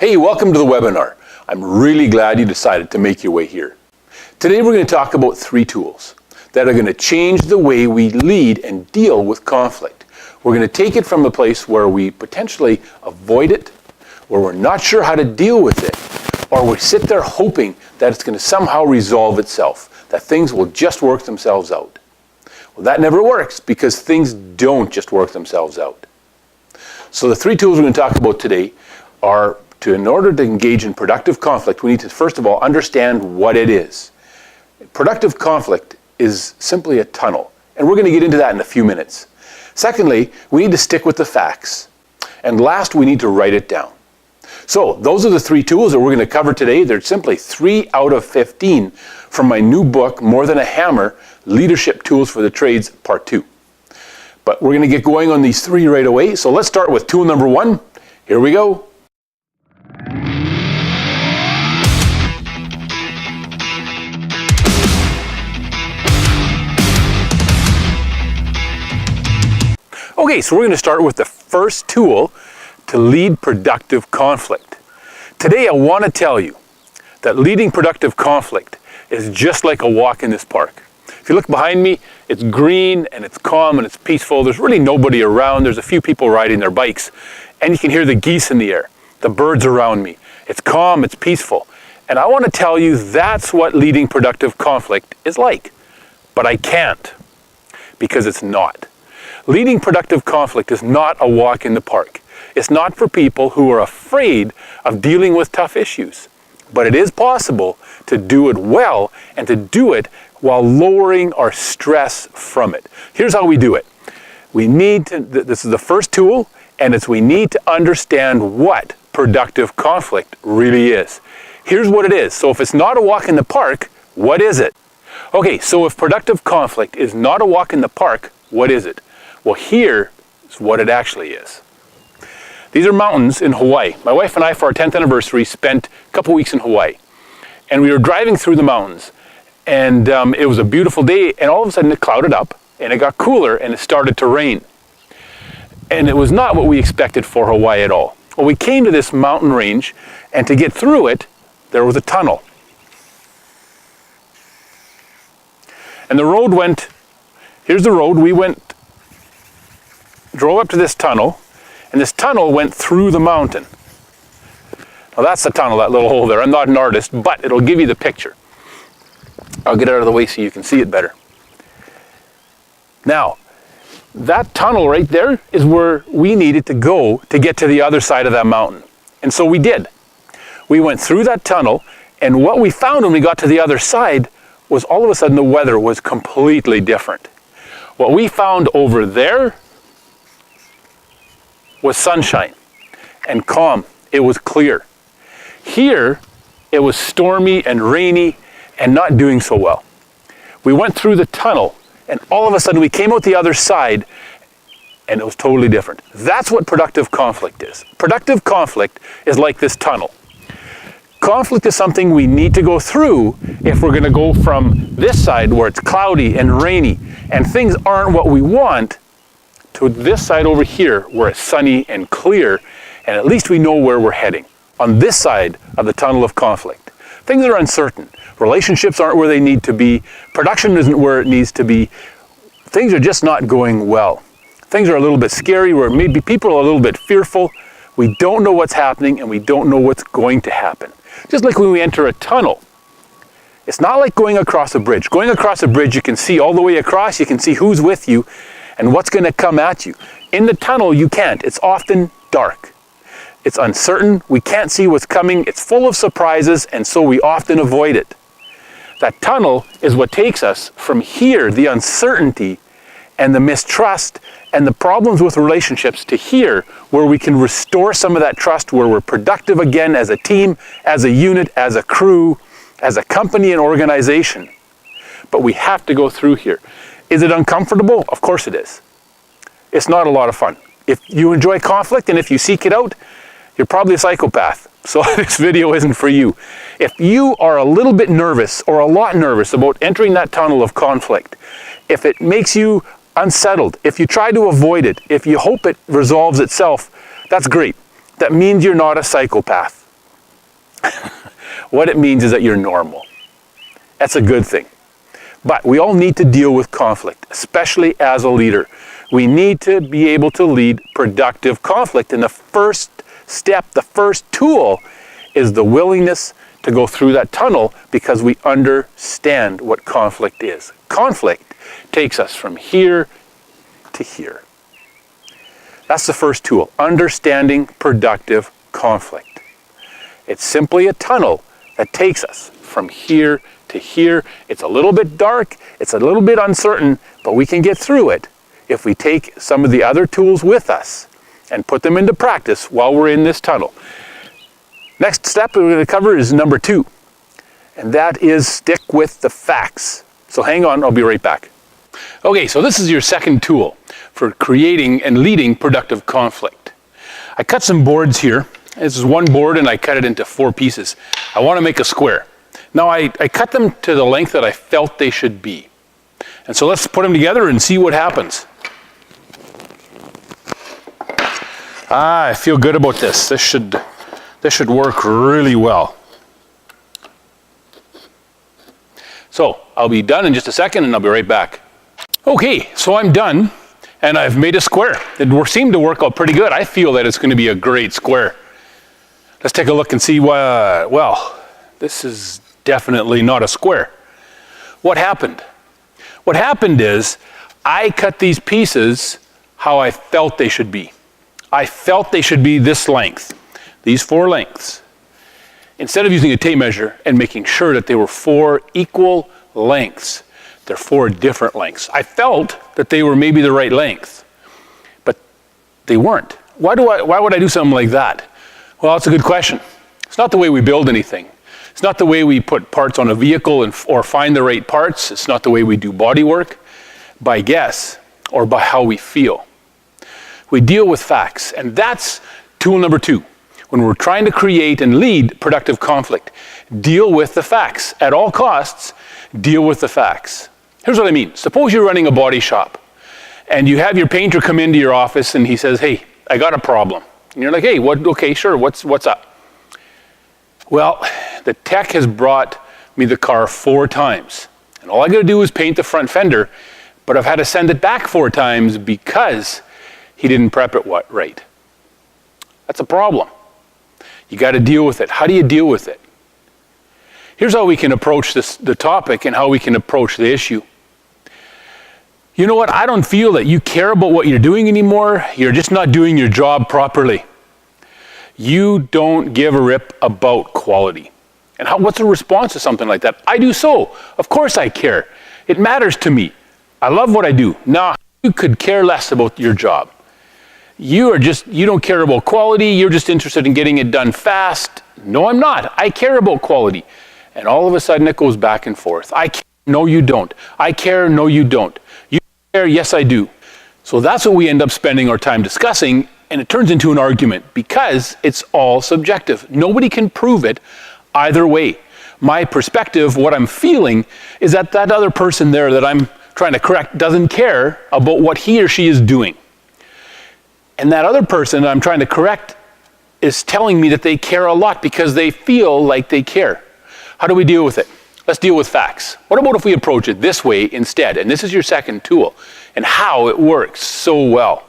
Hey, welcome to the webinar. I'm really glad you decided to make your way here. Today we're going to talk about 3 tools that are going to change the way we lead and deal with conflict. We're going to take it from a place where we potentially avoid it, where we're not sure how to deal with it, or we sit there hoping that it's going to somehow resolve itself, that things will just work themselves out. Well, that never works because things don't just work themselves out. So the 3 tools we're going to talk about today are in order to engage in productive conflict, we need to first of all understand what it is. Productive conflict is simply a tunnel, and we're going to get into that in a few minutes. Secondly, we need to stick with the facts. And last, we need to write it down. So those are the 3 tools that we're going to cover today. They're simply 3 out of 15 from my new book, More Than a Hammer, Leadership Tools for the Trades, Part 2. But we're going to get going on these 3 right away. So let's start with tool number 1. Here we go. Okay, so we're going to start with the first tool to lead productive conflict. Today I want to tell you that leading productive conflict is just like a walk in this park. If you look behind me, it's green and it's calm and it's peaceful. There's really nobody around. There's a few people riding their bikes, and you can hear the geese in the air, the birds around me. It's calm, it's peaceful. And I want to tell you that's what leading productive conflict is like. But I can't, because it's not. Leading productive conflict is not a walk in the park. It's not for people who are afraid of dealing with tough issues. But it is possible to do it well and to do it while lowering our stress from it. Here's how we do it. This is the first tool, and we need to understand what productive conflict really is. Here's what it is. So if it's not a walk in the park, what is it? Okay, so if productive conflict is not a walk in the park, what is it? Well, here is what it actually is. These are mountains in Hawaii. My wife and I, for our 10th anniversary, spent a couple weeks in Hawaii. And we were driving through the mountains. And it was a beautiful day, and all of a sudden it clouded up, and it got cooler, and it started to rain. And it was not what we expected for Hawaii at all. Well, we came to this mountain range, and to get through it, there was a tunnel. And the road went, here's the road, drove up to this tunnel, and this tunnel went through the mountain. Now that's the tunnel, that little hole there. I'm not an artist, but it'll give you the picture. I'll get it out of the way so you can see it better. Now, that tunnel right there is where we needed to go to get to the other side of that mountain. And so we did. We went through that tunnel, and what we found when we got to the other side was all of a sudden the weather was completely different. What we found over there was sunshine and calm. It was clear. Here, it was stormy and rainy and not doing so well. We went through the tunnel, and all of a sudden we came out the other side, and it was totally different. That's what productive conflict is. Productive conflict is like this tunnel. Conflict is something we need to go through if we're going to go from this side where it's cloudy and rainy and things aren't what we want to this side over here where it's sunny and clear, and at least we know where we're heading. On this side of the tunnel of conflict, things are uncertain. Relationships aren't where they need to be. Production isn't where it needs to be. Things are just not going well. Things are a little bit scary, where maybe people are a little bit fearful. We don't know what's happening, and we don't know what's going to happen. Just like when we enter a tunnel. It's not like going across a bridge. Going across a bridge, you can see all the way across, you can see who's with you and what's going to come at you. In the tunnel, you can't. It's often dark. It's uncertain. We can't see what's coming. It's full of surprises, and so we often avoid it. That tunnel is what takes us from here, the uncertainty and the mistrust and the problems with relationships, to here, where we can restore some of that trust, where we're productive again as a team, as a unit, as a crew, as a company and organization. But we have to go through here. Is it uncomfortable? Of course it is. It's not a lot of fun. If you enjoy conflict and if you seek it out, you're probably a psychopath. So this video isn't for you. If you are a little bit nervous or a lot nervous about entering that tunnel of conflict, if it makes you unsettled, if you try to avoid it, if you hope it resolves itself, that's great. That means you're not a psychopath. What it means is that you're normal. That's a good thing. But we all need to deal with conflict, especially as a leader. We need to be able to lead productive conflict. And the first step, the first tool, is the willingness to go through that tunnel because we understand what conflict is. Conflict takes us from here to here. That's the first tool, understanding productive conflict. It's simply a tunnel that takes us from here to here. It's a little bit dark, it's a little bit uncertain, but we can get through it if we take some of the other tools with us and put them into practice while we're in this tunnel. Next step we're going to cover is number 2, and that is stick with the facts. So hang on, I'll be right back. Okay, so this is your second tool for creating and leading productive conflict. I cut some boards here. This is one board and I cut it into 4 pieces. I want to make a square. Now I cut them to the length that I felt they should be. And so let's put them together and see what happens. I feel good about this. This should work really well. So I'll be done in just a second and I'll be right back. Okay, so I'm done and I've made a square. It seemed to work out pretty good. I feel that it's going to be a great square. Let's take a look and see well, this is definitely not a square. What happened? What happened is I cut these pieces how I felt they should be. I felt they should be this length, these 4 lengths. Instead of using a tape measure and making sure that they were 4 equal lengths, they're 4 different lengths. I felt that they were maybe the right length, but they weren't. Why would I do something like that? Well, that's a good question. It's not the way we build anything. It's not the way we put parts on a vehicle or find the right parts. It's not the way we do body work, by guess or by how we feel. We deal with facts, and that's tool number 2. When we're trying to create and lead productive conflict, deal with the facts. At all costs, deal with the facts. Here's what I mean. Suppose you're running a body shop, and you have your painter come into your office, and he says, "Hey, I got a problem." And you're like, "Hey, what? Okay, sure. What's up?" Well, the tech has brought me the car 4 times, and all I got to do is paint the front fender, but I've had to send it back 4 times because he didn't prep it right. That's a problem. You got to deal with it. How do you deal with it? Here's how we can approach the topic and how we can approach the issue. You know what? I don't feel that you care about what you're doing anymore. You're just not doing your job properly. You don't give a rip about quality. And what's the response to something like that? I do so. Of course I care. It matters to me. I love what I do. Nah, you could care less about your job. You don't care about quality. You're just interested in getting it done fast. No, I'm not. I care about quality. And all of a sudden it goes back and forth. I care. No, you don't. I care. No, you don't. You care. Yes, I do. So that's what we end up spending our time discussing, and it turns into an argument because it's all subjective. Nobody can prove it either way. My perspective, what I'm feeling, is that other person there that I'm trying to correct doesn't care about what he or she is doing. And that other person that I'm trying to correct is telling me that they care a lot because they feel like they care. How do we deal with it? Let's deal with facts. What about if we approach it this way instead? And this is your second tool and how it works so well.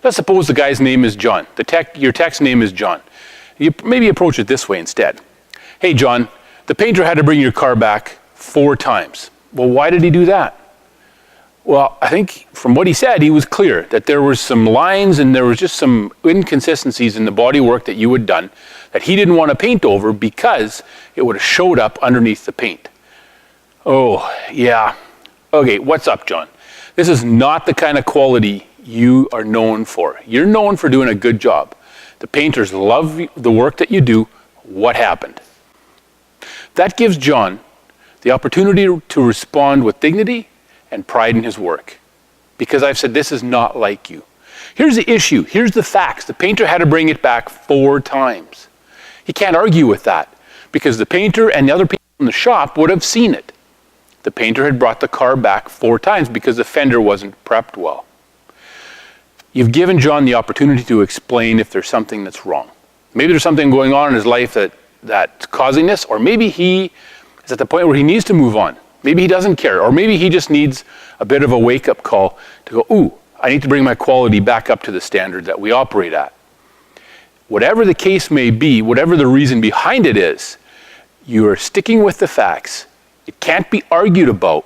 Let's suppose the guy's name is John. Your tech's name is John. You maybe approach it this way instead. "Hey, John, the painter had to bring your car back 4 times. Well, why did he do that? Well, I think from what he said, he was clear that there were some lines and there was just some inconsistencies in the body work that you had done that he didn't want to paint over because it would have showed up underneath the paint." Oh, yeah. Okay, what's up, John? This is not the kind of quality you are known for. You're known for doing a good job. The painters love the work that you do. What happened? That gives John the opportunity to respond with dignity and pride in his work. Because I've said, this is not like you. Here's the issue. Here's the facts. The painter had to bring it back 4 times. He can't argue with that because the painter and the other people in the shop would have seen it. The painter had brought the car back 4 times because the fender wasn't prepped well. You've given John the opportunity to explain if there's something that's wrong. Maybe there's something going on in his life that that's causing this, or maybe he is at the point where he needs to move on. Maybe he doesn't care, or maybe he just needs a bit of a wake-up call to go, ooh, I need to bring my quality back up to the standard that we operate at. Whatever the case may be, whatever the reason behind it is, you are sticking with the facts. It can't be argued about,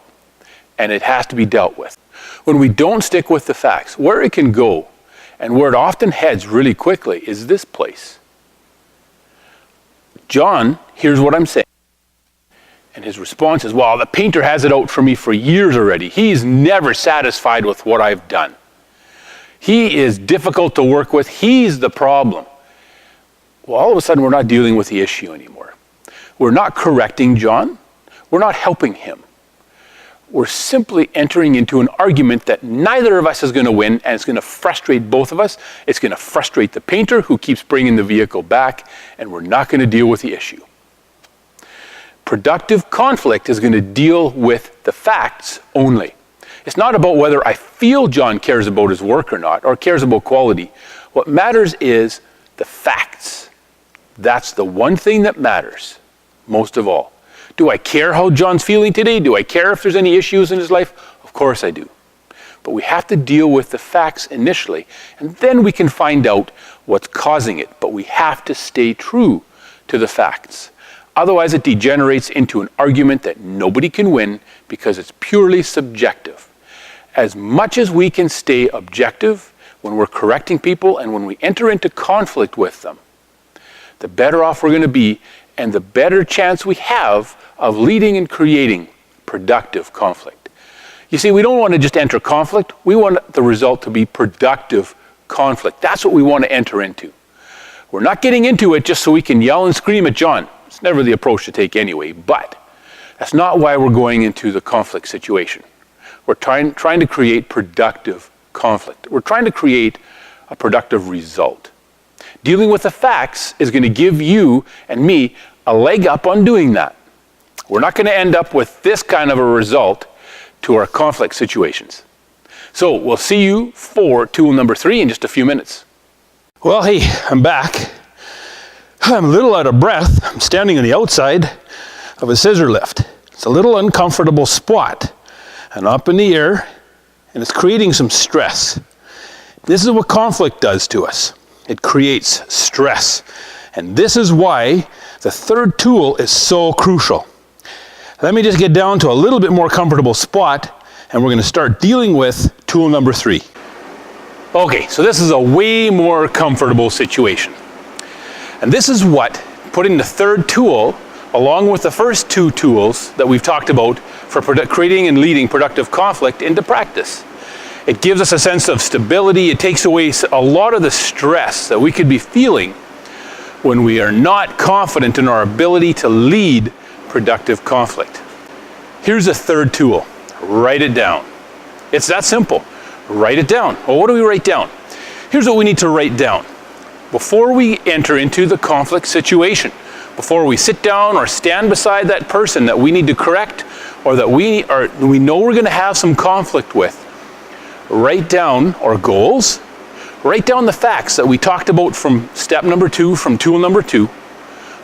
and it has to be dealt with. When we don't stick with the facts, where it can go, and where it often heads really quickly, is this place. John hears what I'm saying. And his response is, well, the painter has it out for me for years already. He's never satisfied with what I've done. He is difficult to work with. He's the problem. Well, all of a sudden, we're not dealing with the issue anymore. We're not correcting John. We're not helping him. We're simply entering into an argument that neither of us is going to win, and it's going to frustrate both of us. It's going to frustrate the painter who keeps bringing the vehicle back, and we're not going to deal with the issue. Productive conflict is going to deal with the facts only. It's not about whether I feel John cares about his work or not, or cares about quality. What matters is the facts. That's the one thing that matters most of all. Do I care how John's feeling today? Do I care if there's any issues in his life? Of course I do. But we have to deal with the facts initially, and then we can find out what's causing it. But we have to stay true to the facts. Otherwise, it degenerates into an argument that nobody can win because it's purely subjective. As much as we can stay objective when we're correcting people and when we enter into conflict with them, the better off we're going to be, and the better chance we have of leading and creating productive conflict. You see, we don't want to just enter conflict. We want the result to be productive conflict. That's what we want to enter into. We're not getting into it just so we can yell and scream at John. It's never the approach to take anyway, but that's not why we're going into the conflict situation. We're trying to create productive conflict. We're trying to create a productive result. Dealing with the facts is going to give you and me a leg up on doing that. We're not going to end up with this kind of a result to our conflict situations. So we'll see you for tool number 3 in just a few minutes. Well, hey, I'm back. I'm a little out of breath. I'm standing on the outside of a scissor lift. It's a little uncomfortable spot and up in the air, and it's creating some stress. This is what conflict does to us. It creates stress. And this is why the third tool is so crucial. Let me just get down to a little bit more comfortable spot, and we're going to start dealing with tool number 3. Okay, so this is a way more comfortable situation. And this is what putting the third tool, along with the first 2 tools that we've talked about for creating and leading productive conflict, into practice. It gives us a sense of stability. It takes away a lot of the stress that we could be feeling when we are not confident in our ability to lead productive conflict. Here's a third tool. Write it down. It's that simple. Write it down. Well, what do we write down? Here's what we need to write down. Before we enter into the conflict situation, before we sit down or stand beside that person that we need to correct or that we know we're going to have some conflict with, write down our goals, write down the facts that we talked about from step number 2, from tool number 2.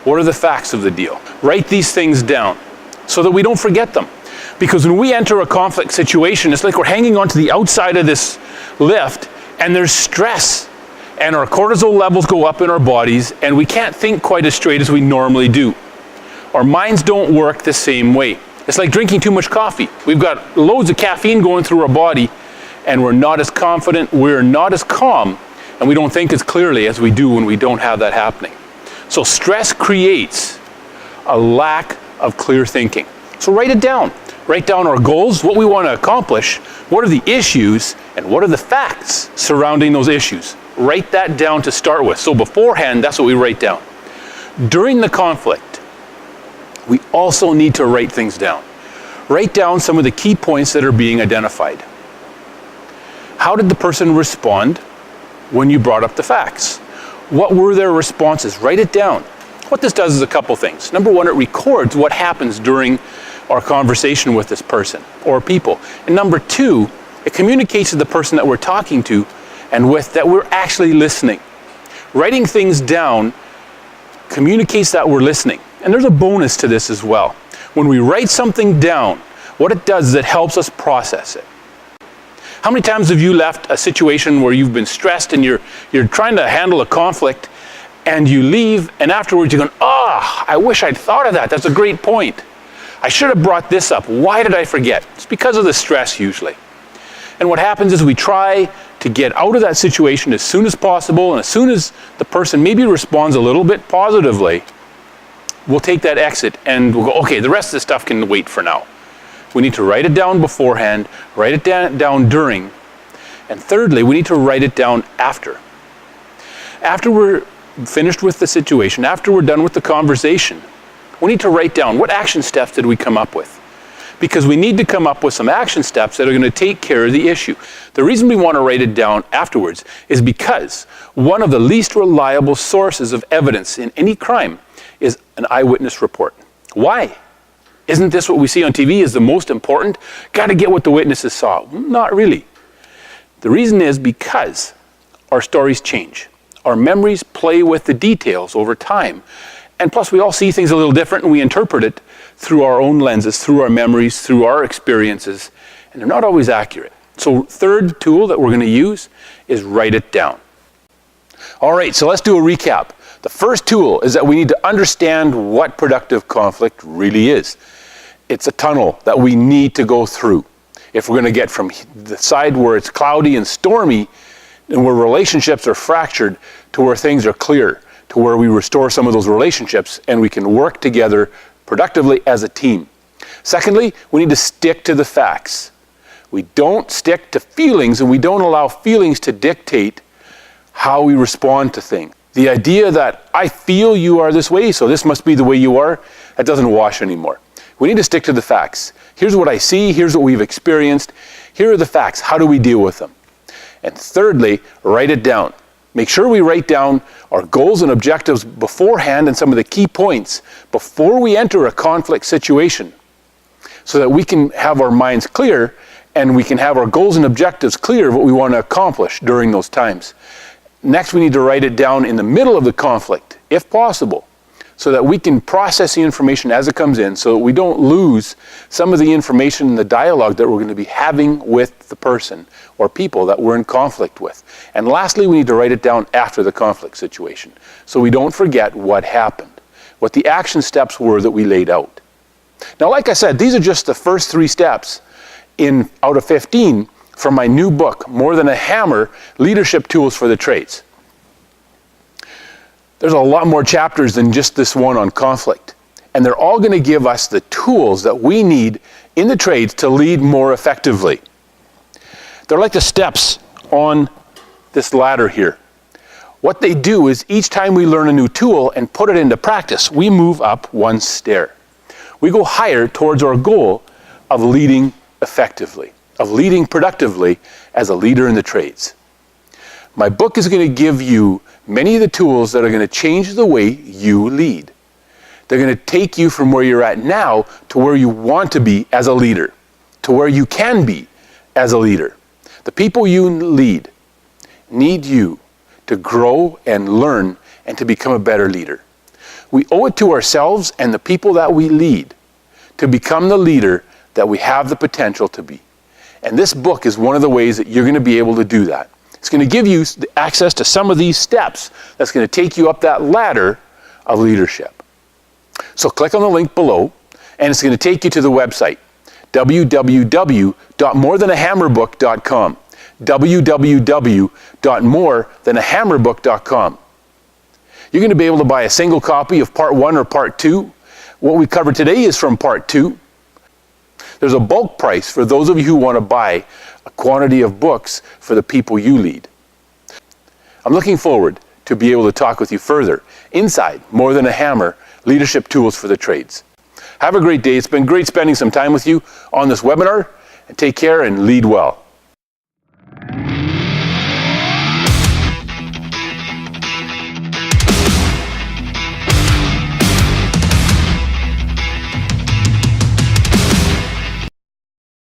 What are the facts of the deal? Write these things down so that we don't forget them. Because when we enter a conflict situation, it's like we're hanging onto the outside of this lift and there's stress. And our cortisol levels go up in our bodies, and we can't think quite as straight as we normally do. Our minds don't work the same way. It's like drinking too much coffee. We've got loads of caffeine going through our body, and we're not as confident, we're not as calm, and we don't think as clearly as we do when we don't have that happening. So stress creates a lack of clear thinking. So write it down. Write down our goals, what we want to accomplish, what are the issues, and what are the facts surrounding those issues. Write that down to start with. So beforehand, that's what we write down. During the conflict, we also need to write things down. Write down some of the key points that are being identified. How did the person respond when you brought up the facts? What were their responses? Write it down. What this does is a couple things. Number 1, it records what happens during our conversation with this person or people. And number 2, it communicates to the person that we're talking to and with that we're actually listening. Writing things down communicates that we're listening. And there's a bonus to this as well. When we write something down, what it does is it helps us process it. How many times have you left a situation where you've been stressed and you're trying to handle a conflict, and you leave, and afterwards you're going, I wish I'd thought of that. That's a great point. I should have brought this up. Why did I forget? It's because of the stress usually. And what happens is we try to get out of that situation as soon as possible, and as soon as the person maybe responds a little bit positively, we'll take that exit and we'll go, okay, the rest of the stuff can wait for now. We need to write it down beforehand, write it down during, and thirdly, we need to write it down after. After we're finished with the situation, after we're done with the conversation, we need to write down what action steps did we come up with. Because we need to come up with some action steps that are going to take care of the issue. The reason we want to write it down afterwards is because one of the least reliable sources of evidence in any crime is an eyewitness report. Why? Isn't this what we see on TV is the most important? Got to get what the witnesses saw. Not really. The reason is because our stories change. Our memories play with the details over time. And plus, we all see things a little different, and we interpret it through our own lenses, through our memories, through our experiences, and they're not always accurate. So third tool that we're going to use is write it down. All right, so let's do a recap. The first tool is that we need to understand what productive conflict really is. It's a tunnel that we need to go through. If we're going to get from the side where it's cloudy and stormy, and where relationships are fractured, to where things are clear, to where we restore some of those relationships and we can work together productively as a team. Secondly, we need to stick to the facts. We don't stick to feelings, and we don't allow feelings to dictate how we respond to things. The idea that I feel you are this way, so this must be the way you are, that doesn't wash anymore. We need to stick to the facts. Here's what I see, here's what we've experienced, here are the facts, how do we deal with them? And thirdly, write it down. Make sure we write down our goals and objectives beforehand and some of the key points before we enter a conflict situation, so that we can have our minds clear and we can have our goals and objectives clear of what we want to accomplish during those times. Next, we need to write it down in the middle of the conflict, if possible, so that we can process the information as it comes in, so that we don't lose some of the information in the dialogue that we're going to be having with the person or people that we're in conflict with. And lastly, we need to write it down after the conflict situation, so we don't forget what happened, what the action steps were that we laid out. Now, like I said, these are just the first 3 steps out of 15 from my new book, More Than a Hammer, Leadership Tools for the Trades. There's a lot more chapters than just this one on conflict. And they're all going to give us the tools that we need in the trades to lead more effectively. They're like the steps on this ladder here. What they do is each time we learn a new tool and put it into practice, we move up one stair. We go higher towards our goal of leading effectively, of leading productively as a leader in the trades. My book is going to give you many of the tools that are going to change the way you lead. They're going to take you from where you're at now to where you want to be as a leader, to where you can be as a leader. The people you lead need you to grow and learn and to become a better leader. We owe it to ourselves and the people that we lead to become the leader that we have the potential to be. And this book is one of the ways that you're going to be able to do that. It's going to give you access to some of these steps that's going to take you up that ladder of leadership. So click on the link below, and it's going to take you to the website, www.morethan-a-hammerbook.com, www.morethan-a-hammerbook.com. You're going to be able to buy a single copy of Part 1 or Part 2. What we covered today is from Part 2. There's a bulk price for those of you who want to buy a quantity of books for the people you lead. I'm looking forward to be able to talk with you further inside More Than a Hammer, Leadership Tools for the Trades. Have a great day. It's been great spending some time with you on this webinar, and take care and lead well.